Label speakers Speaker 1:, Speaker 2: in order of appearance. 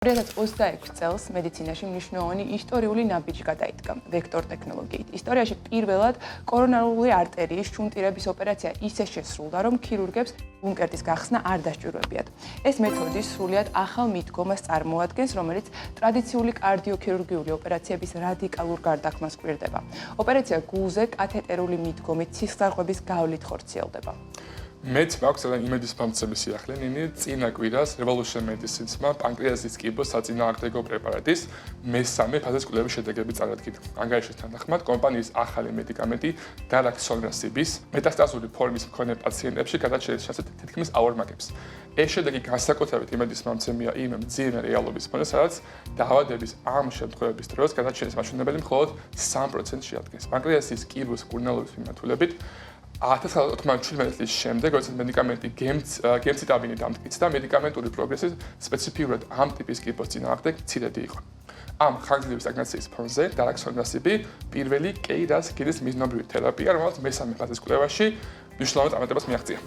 Speaker 1: 2026 წელს მედიცინაში მნიშვნელოვანი ისტორიული ნაბიჯი გადაიდგა ვექტორ ტექნოლოგიით. ისტორიაში პირველად კორონარული არტერიის შუნტირების ოპერაცია ისე შესრულდა, რომ ქირურგებს ბუნკერტის გახსნა არ დასჭირვებიათ. ეს მეთოდი სრულიად ახალ მიდგომას წარმოადგენს, რომელიც ტრადიციული კარდიოქირურგიული ოპერაციების რადიკალურ გარდაქმნას კვირდება. ოპერაცია გულზე კათეტერული მიდგომით სისხლძარღვების გავლით ხორციელდება.
Speaker 2: მეც მაქვს ძალიან იმედის მომცემი სიახლე ნინი წინა კვირას Revolution Medicine-მა პანკრეასის კიბოს საწინააღმდეგო პრეპარატის მესამე ფაზის კვლევის შედეგები წარადგინა. ანგარიშის თანახმად კომპანიის ახალი მედიკამენტი Daraxonrasib-ის მეტასტაზური ფორმის მქონე პაციენტებში გადაჭრის შანსი თითქმის აორმაგებს. ეს შედეგი განსაკუთრებით იმედის მომცემია იმ მძიმე რეალობის ფონზე, სადაც დაავადების ამ შემთხვევების დროს გადაჭრის მაჩვენებელი მხოლოდ 3% შეადგენს. პანკრეასის კიბოს კურნალობის მიმართულებით 1997 წლის შემდეგ, როდესაც მედიკამენტი გემციტაბინი დამტკიცდა, მედიკამენტური პროგრესი სპეციფიურად ამ ტიპის კიბოს წინააღმდეგ მცირედი იყო. ამ ხანგრძლივი სტაგნაციის ფონზე Daraxonrasib პირველი KRAS-ქიდის მიზნობრივი თერაპია, რომელიც მესამე ფაზის კვლევაში მნიშვნელოვან წარმატებას მიაღწია.